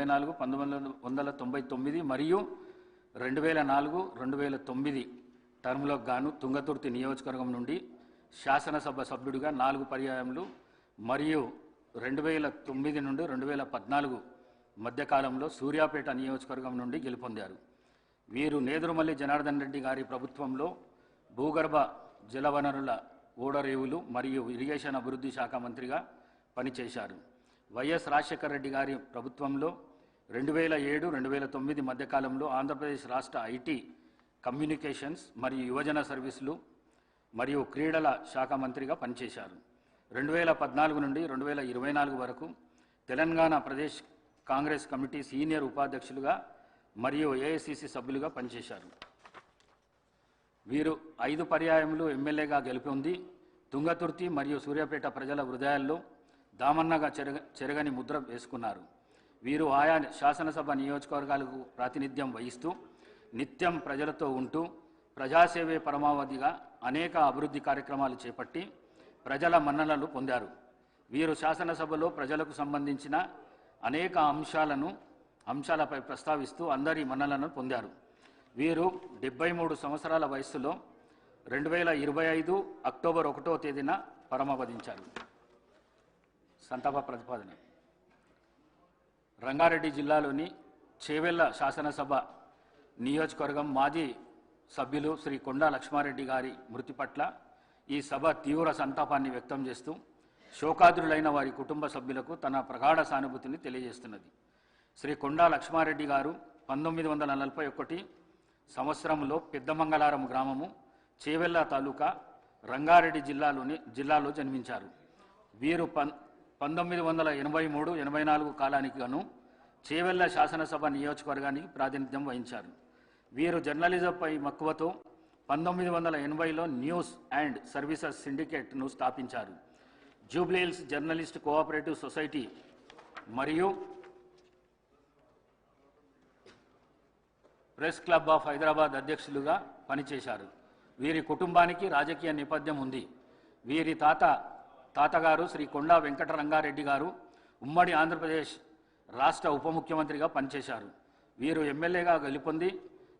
1984, 1999 మరియు 2004, 2009 టర్మ్లకు గాను తుంగతుర్తి నియోజకవర్గం నుండి శాసనసభ సభ్యుడిగా 4 పర్యాయములు మరియు 2009 నుండి 2014 మధ్యకాలంలో సూర్యాపేట నియోజకవర్గం నుండి గెలుపొందారు. వీరు నేదురుమల్లి జనార్దన్ రెడ్డి గారి ప్రభుత్వంలో భూగర్భ జలవనరుల ఓడరేవులు మరియు ఇరిగేషన్ అభివృద్ధి శాఖ మంత్రిగా పనిచేశారు. వైఎస్ రాజశేఖర రెడ్డి గారి ప్రభుత్వంలో 2007, 2009 మధ్యకాలంలో ఆంధ్రప్రదేశ్ రాష్ట్ర ఐటీ, కమ్యూనికేషన్స్ మరియు యువజన సర్వీసులు మరియు క్రీడల శాఖ మంత్రిగా పనిచేశారు. 2014 నుండి 2024 వరకు తెలంగాణ ప్రదేశ్ కాంగ్రెస్ కమిటీ సీనియర్ ఉపాధ్యక్షులుగా మరియు ఏఐసిసి సభ్యులుగా పనిచేశారు. వీరు 5 పర్యాయములు ఎమ్మెల్యేగా గెలుపొంది తుంగతుర్తి మరియు సూర్యాపేట ప్రజల హృదయాల్లో దామన్నగా చెరగని ముద్ర వేసుకున్నారు. వీరు ఆయా శాసనసభ నియోజకవర్గాలకు ప్రాతినిధ్యం వహిస్తూ నిత్యం ప్రజలతో ఉంటూ ప్రజాసేవే పరమావధిగా అనేక అభివృద్ధి కార్యక్రమాలు చేపట్టి ప్రజల మన్ననలు పొందారు. వీరు శాసనసభలో ప్రజలకు సంబంధించిన అనేక అంశాలపై ప్రస్తావిస్తూ అందరి మన్ననలను పొందారు. వీరు 73 సంవత్సరాల వయస్సులో 2025 అక్టోబర్ 1వ తేదీన పరమపదించారు. సంతాప ప్రతిపాదన. రంగారెడ్డి జిల్లాలోని చేవెళ్ల శాసనసభ నియోజకవర్గం మాజీ సభ్యులు శ్రీ కొండా లక్ష్మారెడ్డి గారి మృతి పట్ల ఈ సభ తీవ్ర సంతాపాన్ని వ్యక్తం చేస్తూ శోకాద్రులైన వారి కుటుంబ సభ్యులకు తన ప్రగాఢ సానుభూతిని తెలియజేస్తున్నది. శ్రీ కొండా లక్ష్మారెడ్డి గారు 1941 సంవత్సరంలో పెద్దమంగళారం గ్రామము, చేవెళ్ల తాలూకా, రంగారెడ్డి జిల్లాలో జన్మించారు. వీరు 1983-84 కాలానికి గాను చేవెళ్ల శాసనసభ నియోజకవర్గానికి ప్రాతినిధ్యం వహించారు. వీరు జర్నలిజంపై మక్కువతో 1980లో న్యూస్ అండ్ సర్వీసెస్ సిండికేట్ను స్థాపించారు. జూబ్లీహిల్స్ జర్నలిస్ట్ కోఆపరేటివ్ సొసైటీ మరియు ప్రెస్ క్లబ్ ఆఫ్ హైదరాబాద్ అధ్యక్షులుగా పనిచేశారు. వీరి కుటుంబానికి రాజకీయ నేపథ్యం ఉంది. వీరి తాతగారు శ్రీ కొండా వెంకటరంగారెడ్డి గారు ఉమ్మడి ఆంధ్రప్రదేశ్ రాష్ట్ర ఉప ముఖ్యమంత్రిగా పనిచేశారు. వీరు ఎమ్మెల్యేగా గెలుపొంది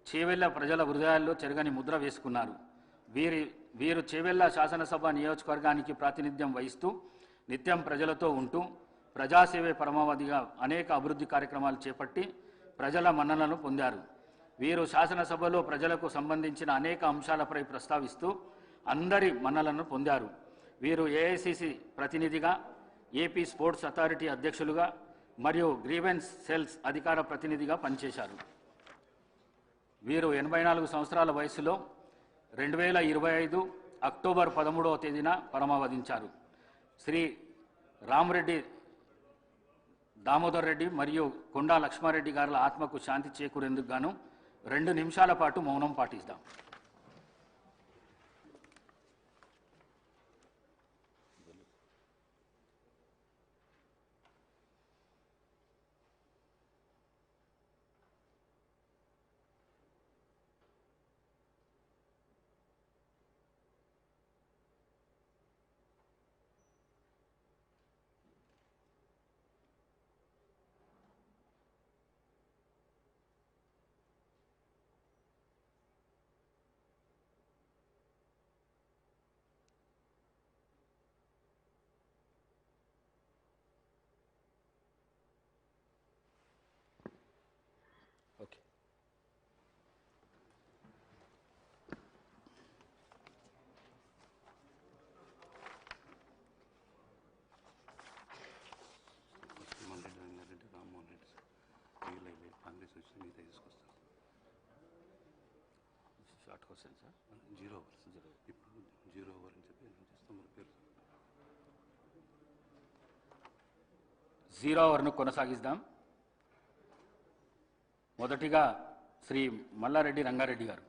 చేవెళ్ల ప్రజల హృదయాల్లో చెరగని ముద్ర వేసుకున్నారు. వీరు చేవెళ్ల శాసనసభ నియోజకవర్గానికి ప్రాతినిధ్యం వహిస్తూ నిత్యం ప్రజలతో ఉంటూ ప్రజాసేవే పరమావధిగా అనేక అభివృద్ధి కార్యక్రమాలు చేపట్టి ప్రజల మన్ననలను పొందారు. వీరు శాసనసభలో ప్రజలకు సంబంధించిన అనేక అంశాలపై ప్రస్తావిస్తూ అందరి మన్ననలను పొందారు. వీరు ఏఐసిసి ప్రతినిధిగా, ఏపీ స్పోర్ట్స్ అథారిటీ అధ్యక్షులుగా మరియు గ్రీవెన్స్ సెల్స్ అధికార ప్రతినిధిగా పనిచేశారు. వీరు 84 సంవత్సరాల వయసులో 2025 అక్టోబర్ 13వ తేదీన పరమపదించారు. శ్రీ రామరెడ్డి దామోదర్ రెడ్డి మరియు కొండా లక్ష్మారెడ్డి గారుల ఆత్మకు శాంతి చేకూరేందుకు గాను 2 నిమిషాల పాటు మౌనం పాటిస్తాం. Okay. Short question sir. 0 over అని చెప్పి చేస్తాం. 0 ఓవర్ను కొనసాగిద్దాం. మొదటిగా శ్రీ మల్లారెడ్డి రంగారెడ్డి గారు.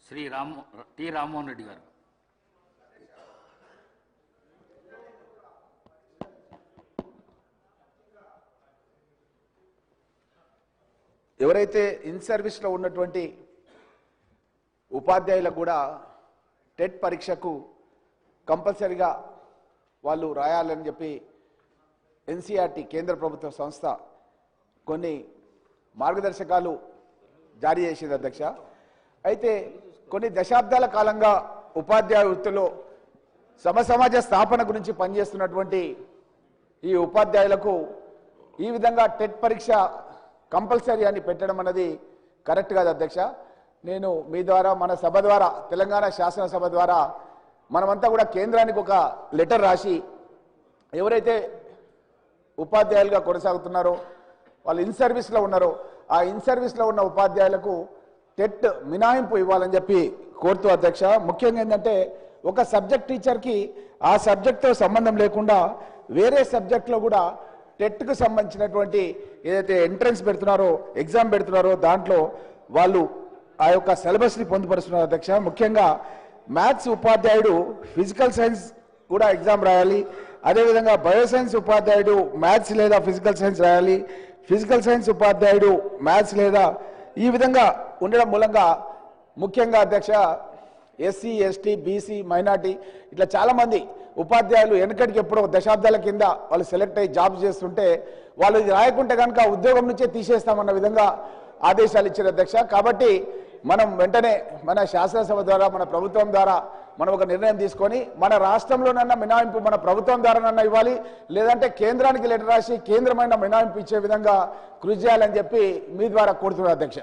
శ్రీ టి రామ్మోహన్ రెడ్డి గారు. ఎవరైతే ఇన్ సర్వీస్లో ఉన్నటువంటి ఉపాధ్యాయులకు కూడా టెట్ పరీక్షకు కంపల్సరిగా వాళ్ళు రాయాలని చెప్పి ఎన్సీఆర్టీ కేంద్ర ప్రభుత్వ సంస్థ కొన్ని మార్గదర్శకాలు జారీ చేసింది అధ్యక్ష. అయితే కొన్ని దశాబ్దాల కాలంగా ఉపాధ్యాయ వృత్తిలో సమసమాజ స్థాపన గురించి పనిచేస్తున్నటువంటి ఈ ఉపాధ్యాయులకు ఈ విధంగా టెట్ పరీక్ష కంపల్సరీ అని పెట్టడం అనేది కరెక్ట్ కాదు అధ్యక్ష. నేను మీ ద్వారా మన సభ ద్వారా తెలంగాణ శాసనసభ ద్వారా మనమంతా కూడా కేంద్రానికి ఒక లెటర్ రాసి ఎవరైతే ఉపాధ్యాయులుగా కొనసాగుతున్నారో వాళ్ళు ఇన్ సర్వీస్లో ఉన్నారో ఆ ఇన్ సర్వీస్లో ఉన్న ఉపాధ్యాయులకు టెట్ మినహాయింపు ఇవ్వాలని చెప్పి కోరుతూ అధ్యక్ష. ముఖ్యంగా ఏంటంటే ఒక సబ్జెక్ట్ టీచర్కి ఆ సబ్జెక్ట్తో సంబంధం లేకుండా వేరే సబ్జెక్ట్లో కూడా టెట్కు సంబంధించినటువంటి ఏదైతే ఎంట్రన్స్ పెడుతున్నారో ఎగ్జామ్ పెడుతున్నారో దాంట్లో వాళ్ళు ఆ యొక్క సిలబస్ని పొందుపరుస్తున్నారు అధ్యక్ష. ముఖ్యంగా మ్యాథ్స్ ఉపాధ్యాయుడు ఫిజికల్ సైన్స్ కూడా ఎగ్జామ్ రాయాలి. అదేవిధంగా బయోసైన్స్ ఉపాధ్యాయుడు మ్యాథ్స్ లేదా ఫిజికల్ సైన్స్ రాయాలి. ఫిజికల్ సైన్స్ ఉపాధ్యాయుడు మ్యాథ్స్ లేదా ఈ విధంగా ఉండడం మూలంగా ముఖ్యంగా అధ్యక్ష ఎస్సీ ఎస్టీ బీసీ మైనార్టీ ఇట్లా చాలామంది ఉపాధ్యాయులు వెనకటికి ఎప్పుడో దశాబ్దాల కింద వాళ్ళు సెలెక్ట్ అయ్యి జాబ్స్ చేస్తుంటే వాళ్ళు ఇది రాయకుంటే కనుక ఉద్యోగం నుంచే తీసేస్తామన్న విధంగా ఆదేశాలు ఇచ్చారు అధ్యక్ష. కాబట్టి మనం వెంటనే మన శాసనసభ ద్వారా మన ప్రభుత్వం ద్వారా మనం ఒక నిర్ణయం తీసుకొని మన రాష్ట్రంలోనన్నా మినహాయింపు మన ప్రభుత్వం ద్వారానన్నా ఇవ్వాలి, లేదంటే కేంద్రానికి లెటర్ రాసి కేంద్రమైన మినహాయింపు ఇచ్చే విధంగా కృషి చేయాలని చెప్పి మీ ద్వారా కోరుతున్నారు అధ్యక్ష.